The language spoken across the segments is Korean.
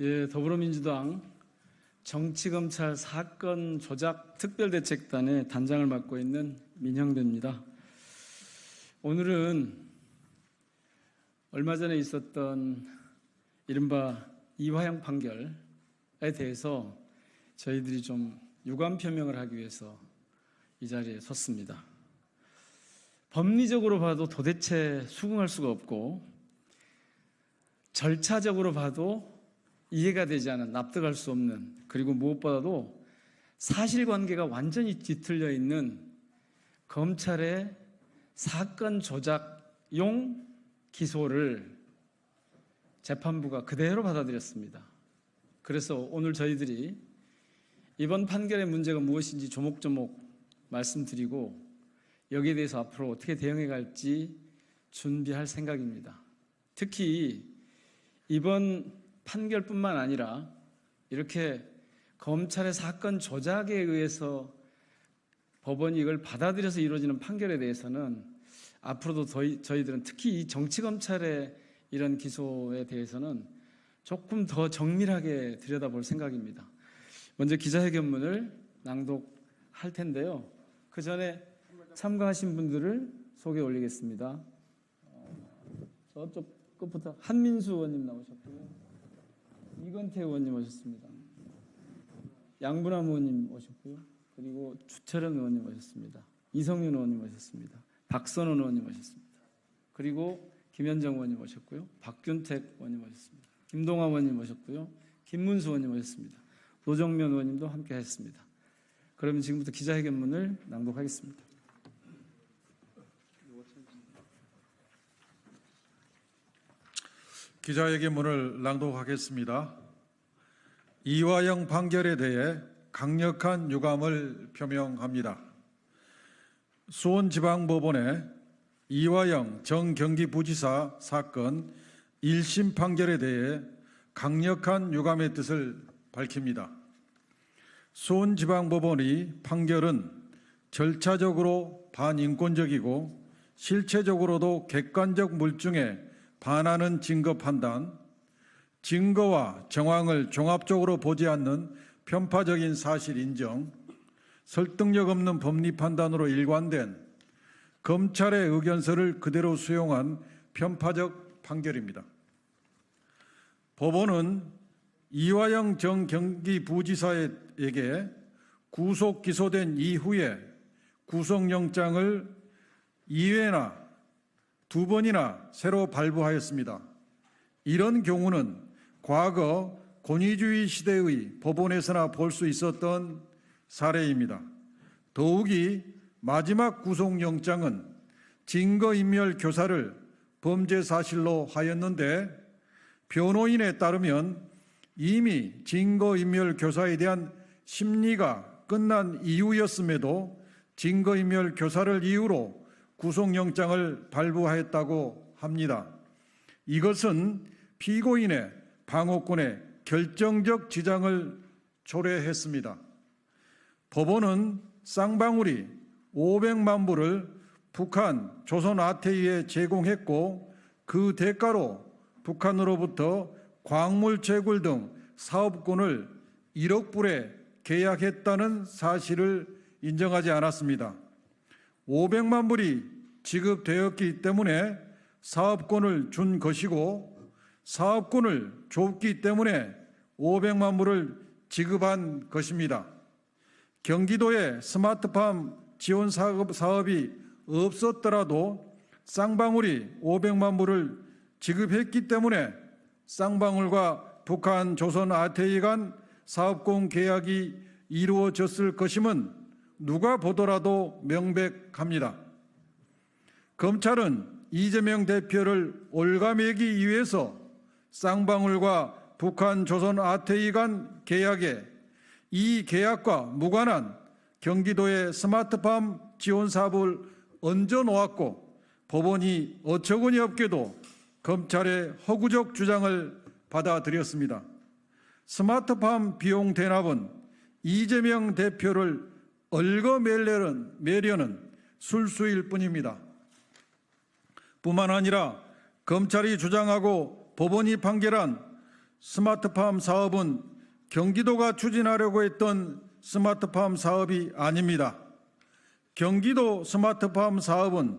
예, 더불어민주당 정치검찰 사건 조작 특별대책단의 단장을 맡고 있는 민형배입니다. 오늘은 얼마 전에 있었던 이른바 이화영 판결에 대해서 저희들이 좀 유감 표명을 하기 위해서 이 자리에 섰습니다. 법리적으로 봐도 도대체 수긍할 수가 없고, 절차적으로 봐도 이해가 되지 않은, 납득할 수 없는, 그리고 무엇보다도 사실관계가 완전히 뒤틀려 있는 검찰의 사건 조작용 기소를 재판부가 그대로 받아들였습니다. 그래서 오늘 저희들이 이번 판결의 문제가 무엇인지 조목조목 말씀드리고, 여기에 대해서 앞으로 어떻게 대응해 갈지 준비할 생각입니다. 특히 이번 판결뿐만 아니라 이렇게 검찰의 사건 조작에 의해서 법원이 이걸 받아들여서 이루어지는 판결에 대해서는 앞으로도 저희들은 특히 이 정치검찰의 이런 기소에 대해서는 조금 더 정밀하게 들여다볼 생각입니다. 먼저 기자회견문을 낭독할 텐데요. 그 전에 참가하신 분들을 소개 올리겠습니다. 저쪽 끝부터 한민수 의원님 나오셨고요. 이건태 의원님 오셨습니다. 양분함 의원님 오셨고요. 그리고 주철현 의원님 오셨습니다. 이성윤 의원님 오셨습니다. 박선원 의원님 오셨습니다. 그리고 김현정 의원님 오셨고요. 박균택 의원님 오셨습니다. 김동화 의원님 오셨고요. 김문수 의원님 오셨습니다. 노정면 의원님도 함께 하셨습니다. 그러면 지금부터 기자회견문을 낭독하겠습니다. 기자회견문을 낭독하겠습니다. 이화영 판결에 대해 강력한 유감을 표명합니다. 수원지방법원의 이화영 전 경기부지사 사건 1심 판결에 대해 강력한 유감의 뜻을 밝힙니다. 수원지방법원의 판결은 절차적으로 반인권적이고 실체적으로도 객관적 물증에 반하는 증거 판단, 증거와 정황을 종합적으로 보지 않는 편파적인 사실 인정, 설득력 없는 법리 판단으로 일관된 검찰의 의견서를 그대로 수용한 편파적 판결입니다. 법원은 이화영 전 경기부지사에게 구속 기소된 이후에 구속영장을 2회나 2번이나 새로 발부하였습니다. 이런 경우는 과거 권위주의 시대의 법원에서나 볼 수 있었던 사례입니다. 더욱이 마지막 구속영장은 증거인멸 교사를 범죄 사실로 하였는데, 변호인에 따르면 이미 증거인멸 교사에 대한 심리가 끝난 이후였음에도 증거인멸 교사를 이유로 구속영장을 발부하였다고 합니다. 이것은 피고인의 방어권에 결정적 지장을 초래했습니다. 법원은 쌍방울이 500만 불을 북한 조선아태이에 제공했고, 그 대가로 북한으로부터 광물 채굴 등 사업권을 1억 불에 계약했다는 사실을 인정하지 않았습니다. 500만 불이 지급되었기 때문에 사업권을 준 것이고, 사업권을 줬기 때문에 500만 불을 지급한 것입니다. 경기도에 스마트팜 지원 사업이 없었더라도 쌍방울이 500만 불을 지급했기 때문에 쌍방울과 북한 조선아태이 간 사업권 계약이 이루어졌을 것임은 누가 보더라도 명백합니다. 검찰은 이재명 대표를 올가매기 위해서 쌍방울과 북한 조선아태이 간 계약에 이 계약과 무관한 경기도의 스마트팜 지원 사업을 얹어 놓았고, 법원이 어처구니 없게도 검찰의 허구적 주장을 받아들였습니다. 스마트팜 비용 대납은 이재명 대표를 얽어매려는 술수일 뿐입니다. 뿐만 아니라 검찰이 주장하고 법원이 판결한 스마트팜 사업은 경기도가 추진하려고 했던 스마트팜 사업이 아닙니다. 경기도 스마트팜 사업은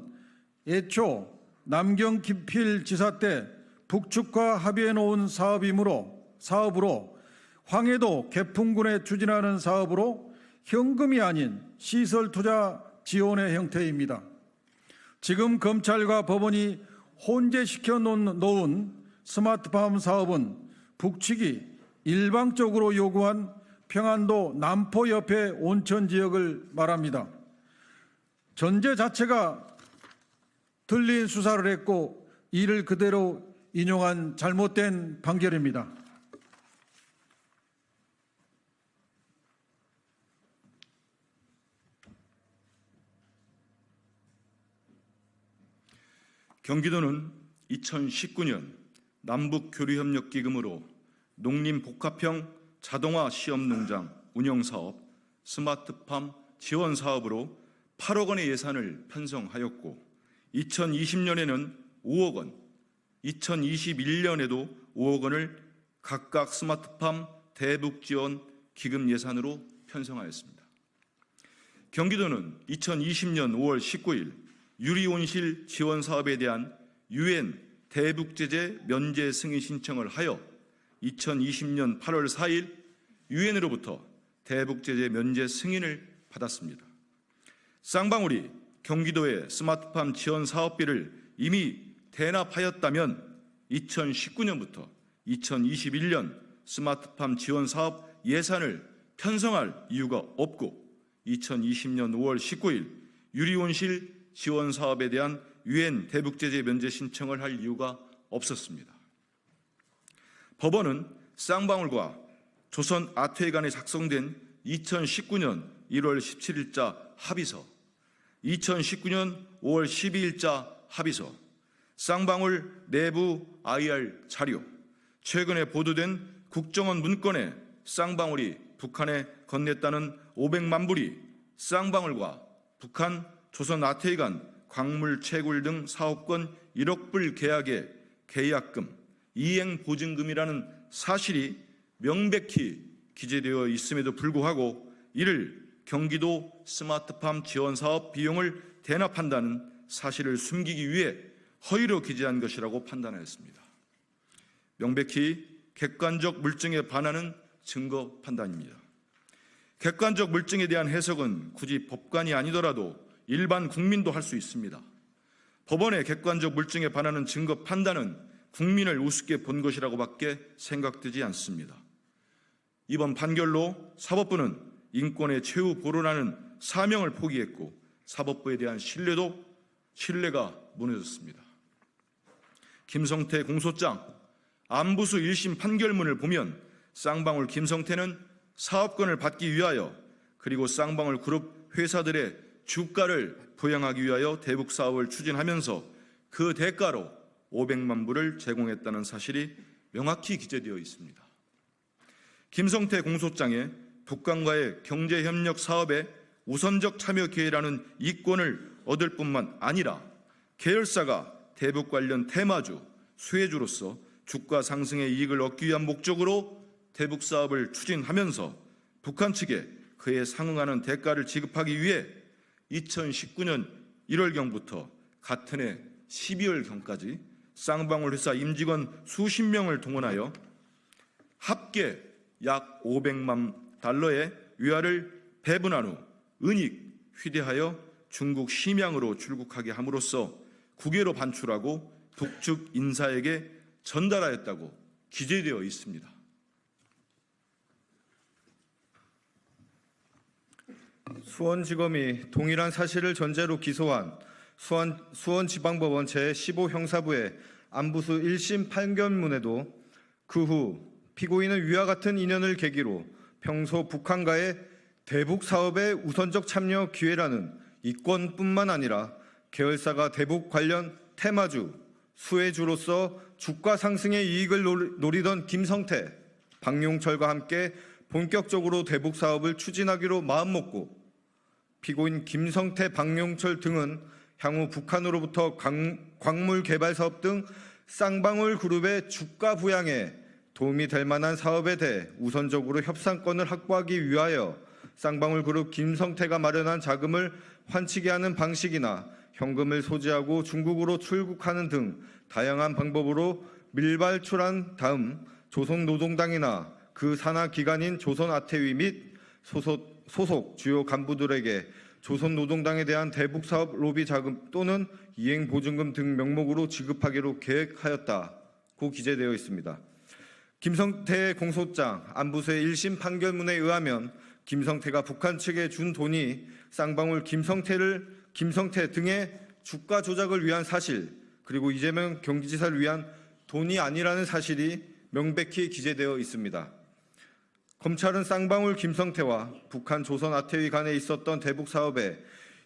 애초 남경필 지사 때 북측과 합의해 놓은 사업으로 황해도 개풍군에 추진하는 사업으로 현금이 아닌 시설 투자 지원의 형태입니다. 지금 검찰과 법원이 혼재시켜 놓은 스마트팜 사업은 북측이 일방적으로 요구한 평안도 남포 옆의 온천 지역을 말합니다. 전제 자체가 틀린 수사를 했고 이를 그대로 인용한 잘못된 판결입니다. 경기도는 2019년 남북교류협력기금으로 농림복합형 자동화 시험농장 운영사업 스마트팜 지원사업으로 8억 원의 예산을 편성하였고 2020년에는 5억 원, 2021년에도 5억 원을 각각 스마트팜 대북지원 기금 예산으로 편성하였습니다. 경기도는 2020년 5월 19일 유리온실 지원 사업에 대한 UN 대북제재 면제 승인 신청을 하여 2020년 8월 4일 유엔으로부터 대북제재 면제 승인을 받았습니다. 쌍방울이 경기도의 스마트팜 지원 사업비를 이미 대납하였다면 2019년부터 2021년 스마트팜 지원 사업 예산을 편성할 이유가 없고 2020년 5월 19일 유리온실 지원 사업에 대한 UN 대북제재 면제 신청을 할 이유가 없었습니다. 법원은 쌍방울과 조선 아트회 간에 작성된 2019년 1월 17일자 합의서, 2019년 5월 12일자 합의서, 쌍방울 내부 IR 자료, 최근에 보도된 국정원 문건에 쌍방울이 북한에 건넸다는 500만 불이 쌍방울과 북한 조선 아트회 간 광물 채굴 등 사업권 1억 불 계약의 계약금, 이행 보증금이라는 사실이 명백히 기재되어 있음에도 불구하고 이를 경기도 스마트팜 지원 사업 비용을 대납한다는 사실을 숨기기 위해 허위로 기재한 것이라고 판단하였습니다. 명백히 객관적 물증에 반하는 증거 판단입니다. 객관적 물증에 대한 해석은 굳이 법관이 아니더라도 일반 국민도 할 수 있습니다. 법원의 객관적 물증에 반하는 증거 판단은 국민을 우습게 본 것이라고밖에 생각되지 않습니다. 이번 판결로 사법부는 인권의 최후 보루라는 사명을 포기했고 사법부에 대한 신뢰가 무너졌습니다. 김성태 공소장 안부수 1심 판결문을 보면 쌍방울 김성태는 사업권을 받기 위하여 그리고 쌍방울 그룹 회사들의 주가를 부양하기 위하여 대북 사업을 추진하면서 그 대가로 500만 불을 제공했다는 사실이 명확히 기재되어 있습니다. 김성태 공소장에 북한과의 경제협력 사업에 우선적 참여 기회라는 이권을 얻을 뿐만 아니라 계열사가 대북 관련 테마주, 수혜주로서 주가 상승의 이익을 얻기 위한 목적으로 대북 사업을 추진하면서 북한 측에 그에 상응하는 대가를 지급하기 위해 2019년 1월경부터 같은 해 12월경까지 쌍방울 회사 임직원 수십 명을 동원하여 합계 약 500만 달러의 위화를 배분한 후 은닉, 휴대하여 중국 심양으로 출국하게 함으로써 국외로 반출하고 북측 인사에게 전달하였다고 기재되어 있습니다. 수원지검이 동일한 사실을 전제로 기소한 수원지방법원 제15형사부의 안부수 1심 판결문에도 그 후 피고인은 위와 같은 인연을 계기로 평소 북한과의 대북 사업의 우선적 참여 기회라는 이권뿐만 아니라 계열사가 대북 관련 테마주, 수혜주로서 주가 상승의 이익을 노리던 김성태, 박용철과 함께 본격적으로 대북 사업을 추진하기로 마음먹고 피고인 김성태, 박용철 등은 향후 북한으로부터 광물 개발 사업 등 쌍방울 그룹의 주가 부양에 도움이 될 만한 사업에 대해 우선적으로 협상권을 확보하기 위하여 쌍방울 그룹 김성태가 마련한 자금을 환치게 하는 방식이나 현금을 소지하고 중국으로 출국하는 등 다양한 방법으로 밀발출한 다음 조선노동당이나 그 산하 기관인 조선아태위 및 소속 주요 간부들에게 조선노동당에 대한 대북사업 로비 자금 또는 이행보증금 등 명목으로 지급하기로 계획하였다고 기재되어 있습니다. 김성태의 공소장 안부수의 1심 판결문에 의하면 김성태가 북한 측에 준 돈이 쌍방울 김성태 등의 주가 조작을 위한 사실, 그리고 이재명 경기지사를 위한 돈이 아니라는 사실이 명백히 기재되어 있습니다. 검찰은 쌍방울 김성태와 북한 조선아태위 간에 있었던 대북 사업에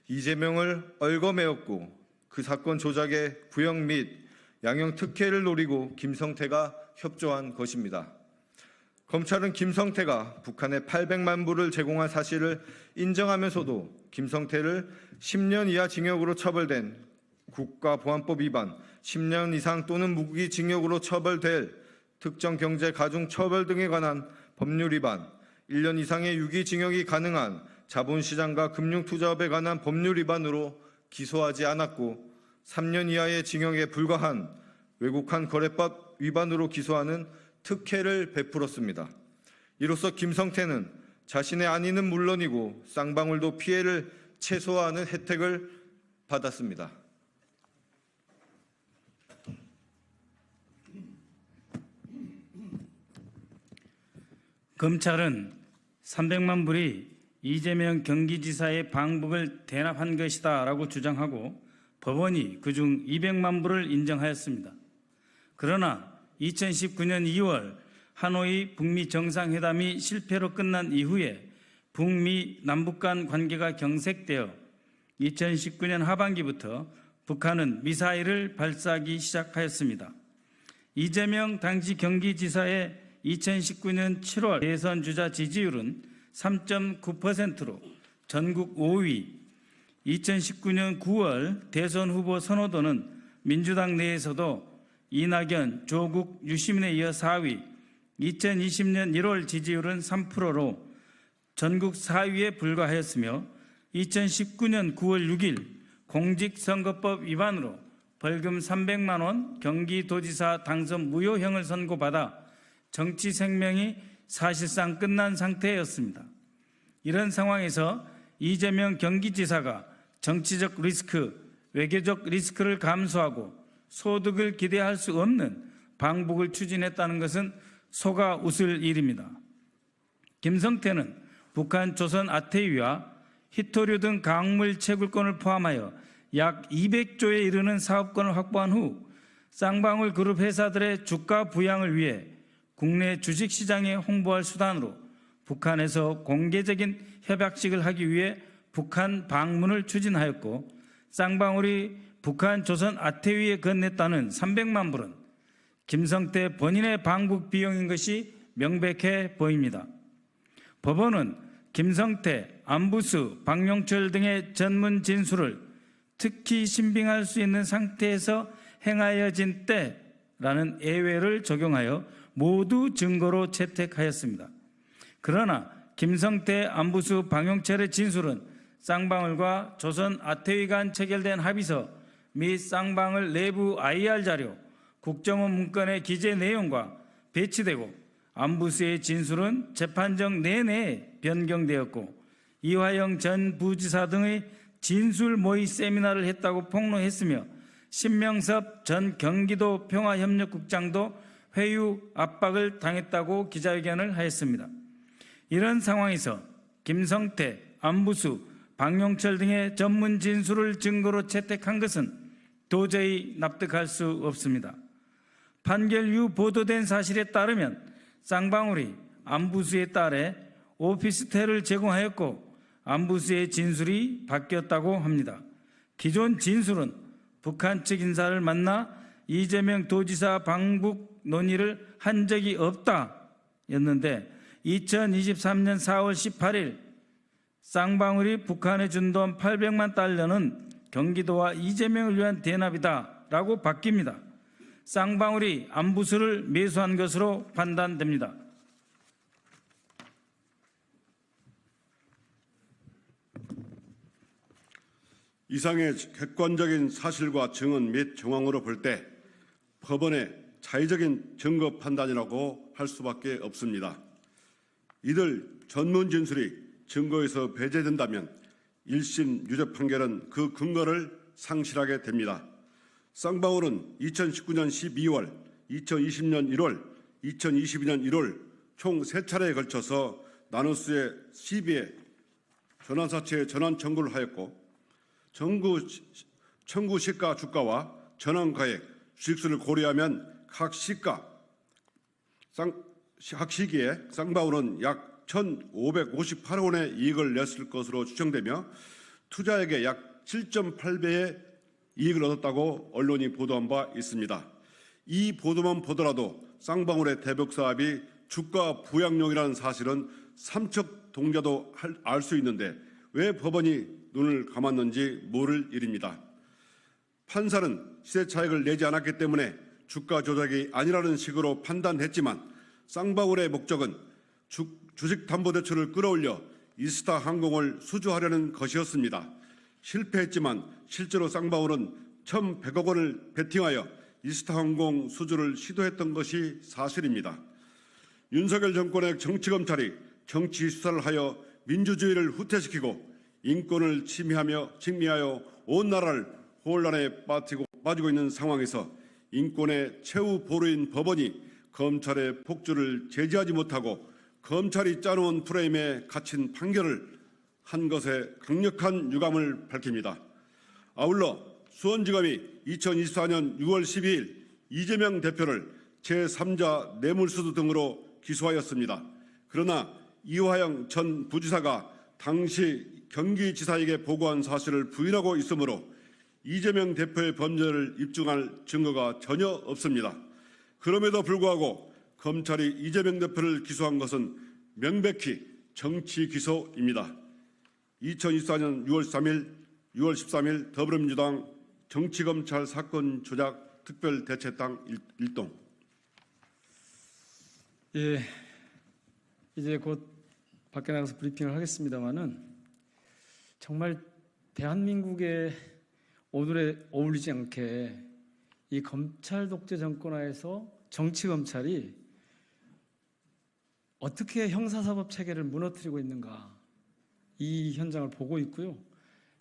이재명을 얽어매었고 그 사건 조작의 구형 및 양형 특혜를 노리고 김성태가 협조한 것입니다. 검찰은 김성태가 북한에 800만 불을 제공한 사실을 인정하면서도 김성태를 10년 이하 징역으로 처벌된 국가보안법 위반, 10년 이상 또는 무기징역으로 처벌될 특정경제가중처벌 등에 관한 법률 위반, 1년 이상의 유기징역이 가능한 자본시장과 금융투자업에 관한 법률 위반으로 기소하지 않았고 3년 이하의 징역에 불과한 외국환 거래법 위반으로 기소하는 특혜를 베풀었습니다. 이로써 김성태는 자신의 안위는 물론이고 쌍방울도 피해를 최소화하는 혜택을 받았습니다. 검찰은 300만 불이 이재명 경기지사의 방북을 대납한 것이다라고 주장하고 법원이 그중 200만 불을 인정하였습니다. 그러나 2019년 2월 하노이 북미 정상회담이 실패로 끝난 이후에 북미 남북 간 관계가 경색되어 2019년 하반기부터 북한은 미사일을 발사하기 시작하였습니다. 이재명 당시 경기지사의 2019년 7월 대선 주자 지지율은 3.9%로 전국 5위, 2019년 9월 대선 후보 선호도는 민주당 내에서도 이낙연, 조국, 유시민에 이어 4위, 2020년 1월 지지율은 3%로 전국 4위에 불과하였으며 2019년 9월 6일 공직선거법 위반으로 벌금 300만 원 경기도지사 당선 무효형을 선고받아 정치 생명이 사실상 끝난 상태였습니다. 이런 상황에서 이재명 경기지사가 정치적 리스크, 외교적 리스크를 감수하고 소득을 기대할 수 없는 방북을 추진했다는 것은 속아 웃을 일입니다. 김성태는 북한 조선아태위와 히토류 등 광물 채굴권을 포함하여 약 200조에 이르는 사업권을 확보한 후 쌍방울 그룹 회사들의 주가 부양을 위해 국내 주식시장에 홍보할 수단으로 북한에서 공개적인 협약식을 하기 위해 북한 방문을 추진하였고 쌍방울이 북한 조선아태위에 건넸다는 300만 불은 김성태 본인의 방북 비용인 것이 명백해 보입니다. 법원은 김성태, 안부수, 박용철 등의 전문 진술을 특히 신빙할 수 있는 상태에서 행하여진 때라는 예외를 적용하여 모두 증거로 채택하였습니다. 그러나 김성태, 안부수, 박용철의 진술은 쌍방울과 조선아태위 간 체결된 합의서 및 쌍방울 내부 IR 자료, 국정원 문건의 기재 내용과 배치되고 안부수의 진술은 재판정 내내 변경되었고 이화영 전 부지사 등의 진술 모의 세미나를 했다고 폭로했으며 신명섭 전 경기도 평화협력국장도 회유 압박을 당했다고 기자회견을 하였습니다. 이런 상황에서 김성태, 안부수, 박용철 등의 전문 진술을 증거로 채택한 것은 도저히 납득할 수 없습니다. 판결 이후 보도된 사실에 따르면 쌍방울이 안부수에 따라 오피스텔을 제공하였고 안부수의 진술이 바뀌었다고 합니다. 기존 진술은 북한 측 인사를 만나 이재명 도지사 방북 논의를 한 적이 없다였는데 2023년 4월 18일 쌍방울이 북한에 준 돈 800만 달러는 경기도와 이재명을 위한 대납이다라고 바뀝니다. 쌍방울이 안부수를 매수한 것으로 판단됩니다. 이상의 객관적인 사실과 증언 및 정황으로 볼 때 법원의 자의적인 증거 판단이라고 할 수밖에 없습니다. 이들 전문 진술이 증거에서 배제된다면 1심 유죄 판결은 그 근거를 상실하게 됩니다. 쌍방울은 2019년 12월, 2020년 1월, 2022년 1월 총 3차례에 걸쳐서 나누스의 CB에 전환사채 전환 청구를 하였고 청구 시가 주가와 전환가액, 수익수를 고려하면 각 시기에 쌍방울은 약 1,558억 원의 이익을 냈을 것으로 추정되며 투자액의 약 7.8배의 이익을 얻었다고 언론이 보도한 바 있습니다. 이 보도만 보더라도 쌍방울의 대북 사업이 주가 부양용이라는 사실은 삼척 동자도 알 수 있는데 왜 법원이 눈을 감았는지 모를 일입니다. 판사는 시세 차익을 내지 않았기 때문에 주가 조작이 아니라는 식으로 판단했지만 쌍방울의 목적은 주식담보대출을 끌어올려 이스타 항공을 수주하려는 것이었습니다. 실패했지만 실제로 쌍방울은 1,100억 원을 베팅하여 이스타 항공 수주를 시도했던 것이 사실입니다. 윤석열 정권의 정치검찰이 정치 수사를 하여 민주주의를 후퇴시키고 인권을 침해하여 온 나라를 혼란에 빠지고 있는 상황에서 인권의 최후 보루인 법원이 검찰의 폭주를 제지하지 못하고 검찰이 짜놓은 프레임에 갇힌 판결을 한 것에 강력한 유감을 밝힙니다. 아울러 수원지검이 2024년 6월 12일 이재명 대표를 제3자 뇌물수수 등으로 기소하였습니다. 그러나 이화영 전 부지사가 당시 경기지사에게 보고한 사실을 부인하고 있으므로 이재명 대표의 범죄를 입증할 증거가 전혀 없습니다. 그럼에도 불구하고 검찰이 이재명 대표를 기소한 것은 명백히 정치 기소입니다. 2024년 6월 13일 더불어민주당 정치검찰 사건 조작 특별대책당 일동. 예, 이제 곧 밖에 나가서 브리핑을 하겠습니다마는 정말 대한민국의 오늘에 어울리지 않게 이 검찰 독재 정권하에서 정치 검찰이 어떻게 형사사법 체계를 무너뜨리고 있는가, 이 현장을 보고 있고요.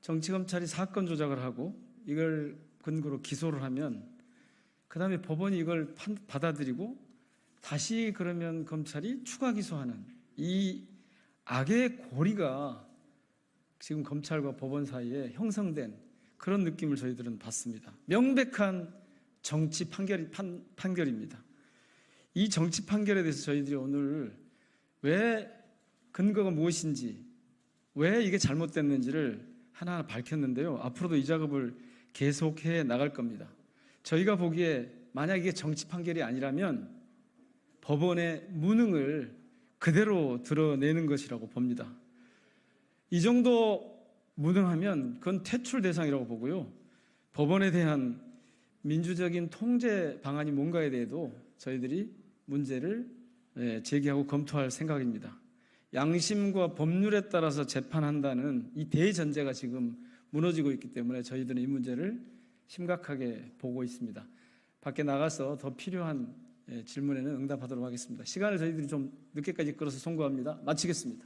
정치 검찰이 사건 조작을 하고 이걸 근거로 기소를 하면 그 다음에 법원이 이걸 받아들이고 다시 그러면 검찰이 추가 기소하는 이 악의 고리가 지금 검찰과 법원 사이에 형성된 그런 느낌을 저희들은 받습니다. 명백한 정치 판결입니다. 이 정치 판결에 대해서 저희들이 오늘 왜 근거가 무엇인지, 왜 이게 잘못됐는지를 하나하나 밝혔는데요. 앞으로도 이 작업을 계속해 나갈 겁니다. 저희가 보기에 만약 이게 정치 판결이 아니라면 법원의 무능을 그대로 드러내는 것이라고 봅니다. 이 정도 무능하면 그건 퇴출 대상이라고 보고요. 법원에 대한 민주적인 통제 방안이 뭔가에 대해도 저희들이 문제를 제기하고 검토할 생각입니다. 양심과 법률에 따라서 재판한다는 이 대전제가 지금 무너지고 있기 때문에 저희들은 이 문제를 심각하게 보고 있습니다. 밖에 나가서 더 필요한 질문에는 응답하도록 하겠습니다. 시간을 저희들이 좀 늦게까지 끌어서 송구합니다. 마치겠습니다.